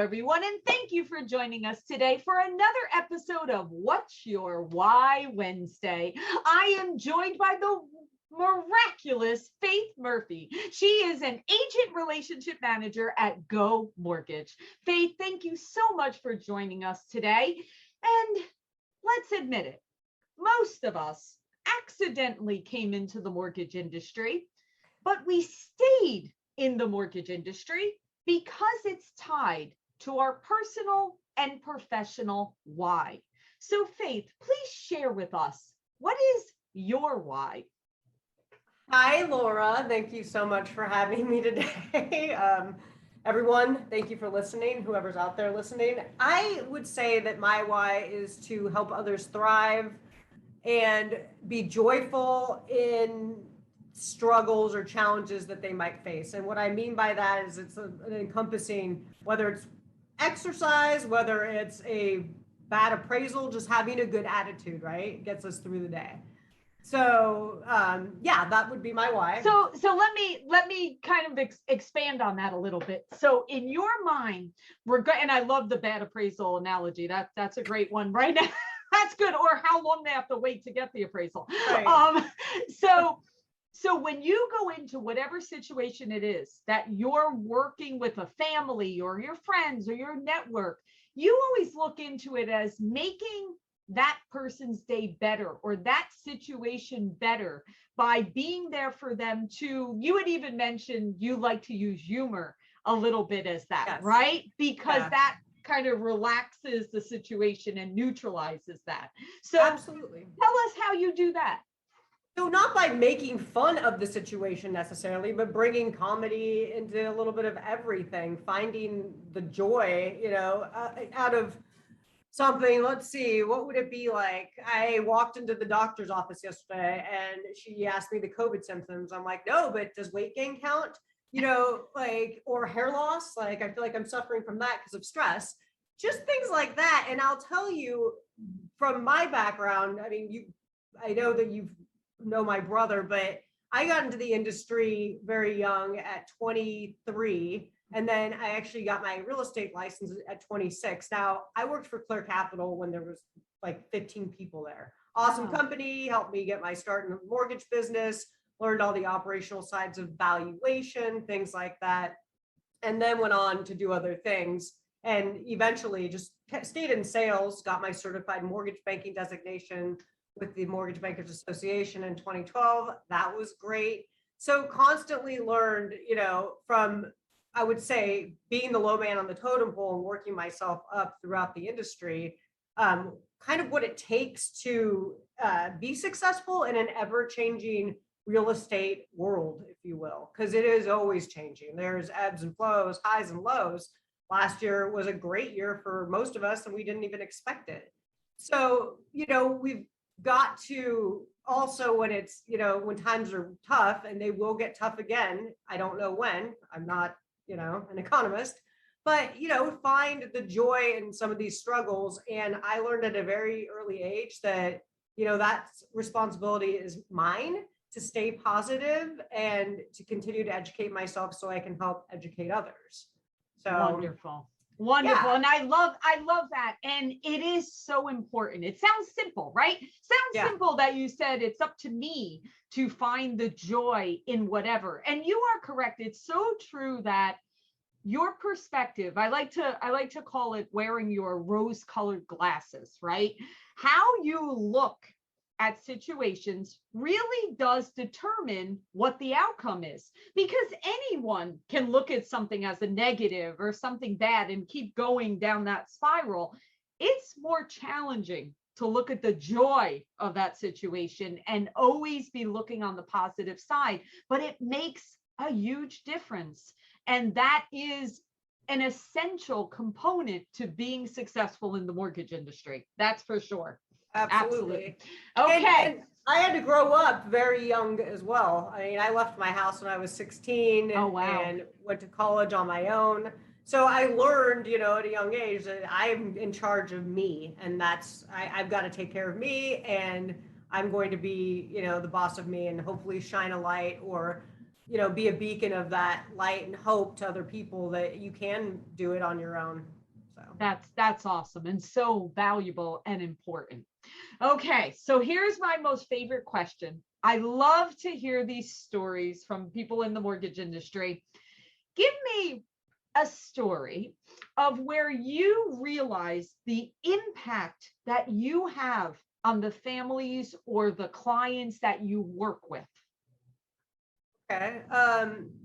everyone, and thank you for joining us today for another episode of What's Your Why Wednesday. I am joined by the miraculous Faith Murphy. She is an agent relationship manager at Go Mortgage. Faith, thank you so much for joining us today. And let's admit it, most of us accidentally came into the mortgage industry, but we stayed in the mortgage industry because it's tied to our personal and professional why. So Faith, please share with us, what is your why? Hi, Laura. Thank you so much for having me today. Everyone, thank you for listening, whoever's out there listening. I would say that my why is to help others thrive and be joyful in struggles or challenges that they might face. And what I mean by that is it's an encompassing, whether it's exercise, whether it's a bad appraisal, just having a good attitude, right? Gets us through the day. So yeah, that would be my why. So let me kind of expand on that a little bit. So in your mind, and I love the bad appraisal analogy. That's a great one right now. That's good. Or how long they have to wait to get the appraisal. Right. So when you go into whatever situation it is that you're working with a family or your friends or your network, you always look into it as making that person's day better or that situation better by being there for them too. You had even mentioned you like to use humor a little bit as that, yes. Right? Because that kind of relaxes the situation and neutralizes that. So absolutely. Tell us how you do that. So not by making fun of the situation necessarily, but bringing comedy into a little bit of everything, finding the joy, out of something. Let's see, what would it be like? I walked into the doctor's office yesterday and she asked me the COVID symptoms. I'm like, no, but does weight gain count? Or hair loss? Like, I feel like I'm suffering from that because of stress, just things like that. And I'll tell you from my background, I mean, I know that you know my brother, but I got into the industry very young at 23. And then I actually got my real estate license at 26. Now, I worked for Clear Capital when there was like 15 people there. Awesome company, helped me get my start in the mortgage business, learned all the operational sides of valuation, things like that. And then went on to do other things and eventually just stayed in sales, got my certified mortgage banking designation with the Mortgage Bankers Association in 2012. That was great. So constantly learned, from, I would say, being the low man on the totem pole and working myself up throughout the industry, kind of what it takes to be successful in an ever-changing real estate world, if you will, because it is always changing. There's ebbs and flows, highs and lows. Last year was a great year for most of us, and we didn't even expect it. So, we've got to also, when it's, when times are tough, and they will get tough again, I don't know when, I'm not, an economist, but, find the joy in some of these struggles. And I learned at a very early age that, that responsibility is mine to stay positive and to continue to educate myself so I can help educate others. So wonderful. Yeah. And I love that. And it is so important. It sounds simple, right? Simple that you said it's up to me to find the joy in whatever. And you are correct. It's so true that your perspective, I like to call it wearing your rose-colored glasses, right? How you look at situations really does determine what the outcome is, because anyone can look at something as a negative or something bad and keep going down that spiral. It's more challenging to look at the joy of that situation and always be looking on the positive side, but it makes a huge difference. And that is an essential component to being successful in the mortgage industry. That's for sure. Absolutely. Okay. And I had to grow up very young as well. I mean, I left my house when I was 16 and went to college on my own. So I learned, at a young age that I'm in charge of me, and I've got to take care of me, and I'm going to be, the boss of me and hopefully shine a light or be a beacon of that light and hope to other people that you can do it on your own. So that's awesome and so valuable and important. Okay, so here's my most favorite question. I love to hear these stories from people in the mortgage industry. Give me a story of where you realize the impact that you have on the families or the clients that you work with. Okay.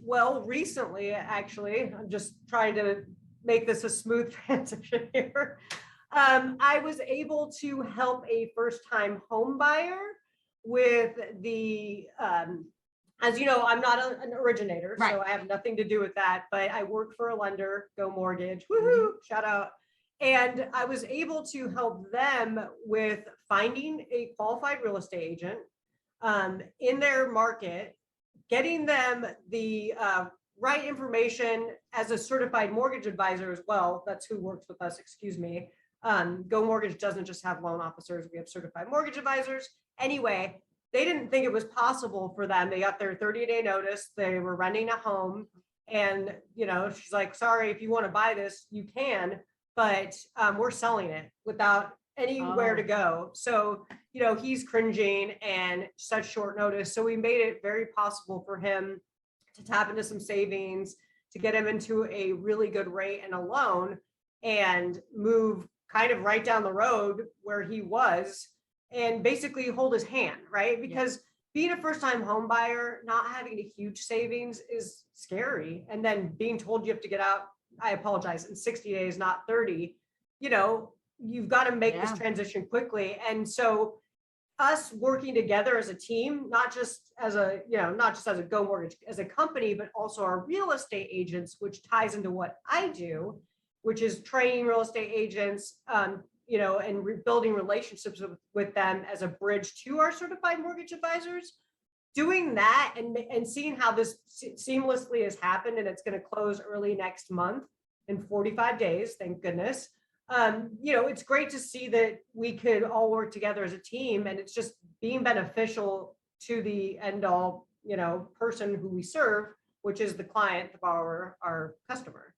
Well, recently, actually, I'm just trying to make this a smooth transition here. I was able to help a first-time home buyer with the, as you know, I'm not an originator, Right. so I have nothing to do with that, but I work for a lender, Go Mortgage, woohoo, shout out. And I was able to help them with finding a qualified real estate agent in their market, getting them the right information as a certified mortgage advisor as well. That's who works with us, excuse me. Go Mortgage doesn't just have loan officers, we have certified mortgage advisors. Anyway, they didn't think it was possible for them. They got their 30-day notice. They were renting a home. And, she's like, sorry, if you want to buy this, you can, but we're selling it without anywhere to go. So, he's cringing and such short notice. So we made it very possible for him to tap into some savings, to get him into a really good rate and a loan and move kind of right down the road where he was and basically hold his hand, right? Because being a first-time home buyer, not having a huge savings is scary. And then being told you have to get out, I apologize, in 60 days, not 30, you've got to make this transition quickly. And so us working together as a team, not just as a Go Mortgage as a company, but also our real estate agents, which ties into what I do, which is training real estate agents, and building relationships with them as a bridge to our certified mortgage advisors. Doing that and seeing how this seamlessly has happened, and it's going to close early next month in 45 days, thank goodness. It's great to see that we could all work together as a team, and it's just being beneficial to the end all, person who we serve, which is the client, the borrower, our customer.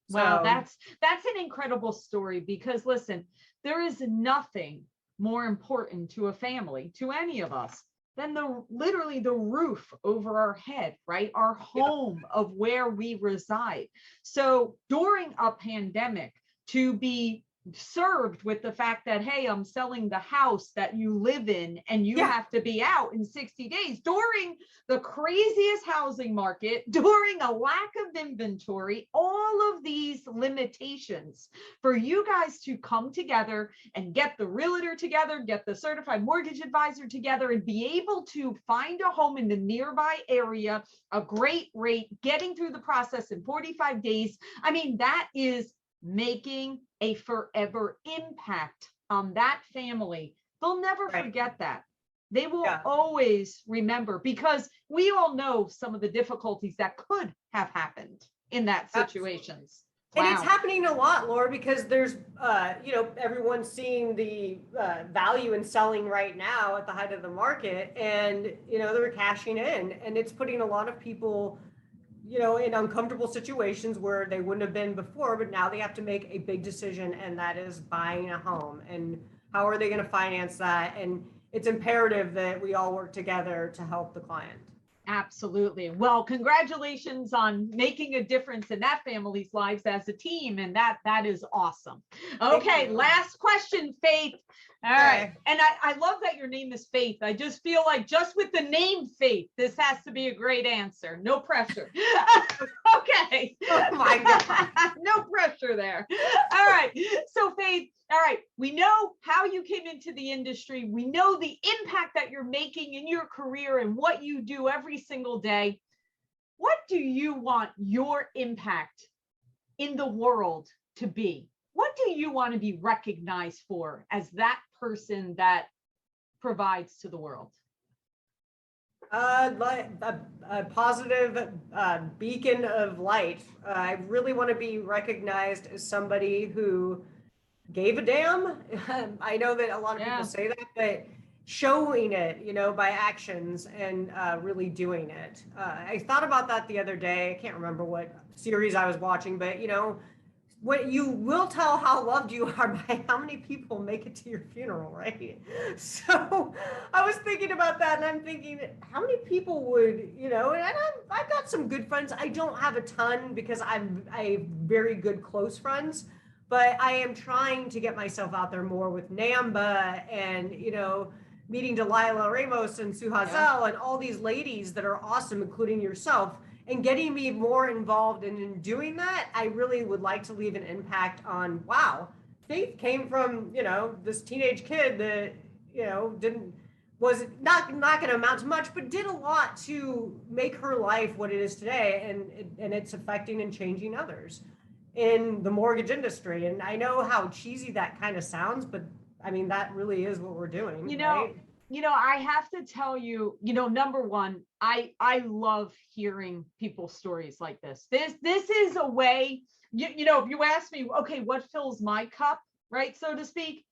Well, that's an incredible story, because listen, there is nothing more important to a family, to any of us, than literally the roof over our head, right? Our home of where we reside. So during a pandemic, to be served with the fact that, hey, I'm selling the house that you live in and you have to be out in 60 days during the craziest housing market, during a lack of inventory, all of these limitations, for you guys to come together and get the realtor together, get the certified mortgage advisor together, and be able to find a home in the nearby area, a great rate, getting through the process in 45 days. I mean, that is making a forever impact on that family. They'll never forget that. They will always remember, because we all know some of the difficulties that could have happened in that situations. And it's happening a lot, Laura, because there's, everyone's seeing the value in selling right now at the height of the market, and, they're cashing in, and it's putting a lot of people in uncomfortable situations where they wouldn't have been before, but now they have to make a big decision, and that is buying a home. And how are they going to finance that? And it's imperative that we all work together to help the client. Absolutely. Well, congratulations on making a difference in that family's lives as a team. And that is awesome. Okay, last question, Faith. All right. And I love that your name is Faith. I just feel like just with the name Faith, this has to be a great answer. No pressure. Okay. Oh my God. No pressure there. All right. So Faith, all right, we know how you came into the industry. We know the impact that you're making in your career and what you do every single day. What do you want your impact in the world to be? What do you want to be recognized for as that person that provides to the world? Like a positive beacon of light. I really want to be recognized as somebody who gave a damn. I know that a lot of people say that, but showing it, you know, by actions and really doing it. I thought about that the other day. I can't remember what series I was watching, but you know, what you will tell how loved you are by how many people make it to your funeral, right? So I was thinking about that, and I'm thinking, how many people would, you know, and I've got some good friends. I don't have a ton because I have very good close friends, but I am trying to get myself out there more with NAMBA and, you know, meeting Delilah Ramos and Sue Hazel and all these ladies that are awesome, including yourself, and getting me more involved. And in doing that, I really would like to leave an impact on, wow, Faith came from, you know, this teenage kid that, you know, was not going to amount to much, but did a lot to make her life what it is today. And it's affecting and changing others in the mortgage industry. And I know how cheesy that kind of sounds, but I mean, that really is what we're doing. You know, right? I have to tell you, number one, I love hearing people's stories like this. This is a way, if you ask me, okay, what fills my cup, right, so to speak,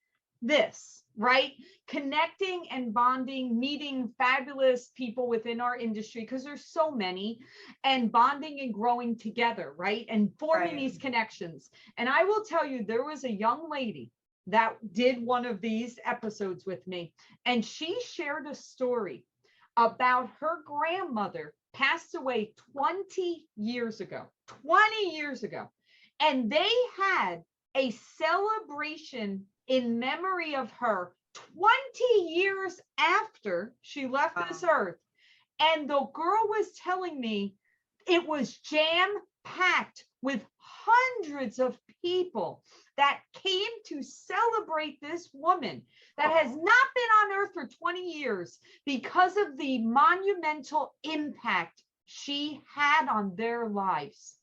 this, right? Connecting and bonding, meeting fabulous people within our industry, because there's so many, and bonding and growing together, right? And forming these connections. And I will tell you, there was a young lady that did one of these episodes with me, and she shared a story about her grandmother passed away 20 years ago, and they had a celebration in memory of her 20 years after she left this earth. And the girl was telling me it was jam packed with hundreds of people that came to celebrate this woman that has not been on earth for 20 years because of the monumental impact she had on their lives.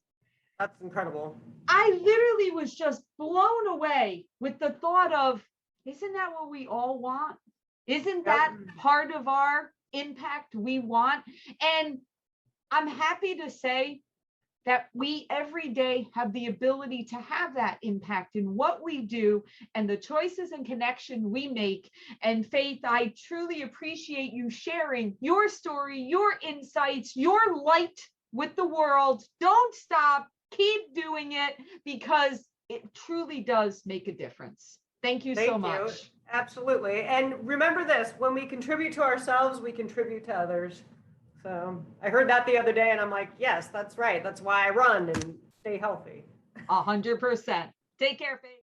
That's incredible. I literally was just blown away with the thought of, isn't that what we all want? Isn't that part of our impact we want? And I'm happy to say that we every day have the ability to have that impact in what we do and the choices and connection we make. And Faith, I truly appreciate you sharing your story, your insights, your light with the world. Don't stop, keep doing it, because it truly does make a difference. Thank you so much. Absolutely. And remember this, when we contribute to ourselves, we contribute to others. So I heard that the other day, and I'm like, yes, that's right. That's why I run and stay healthy. 100%. Take care, Faith.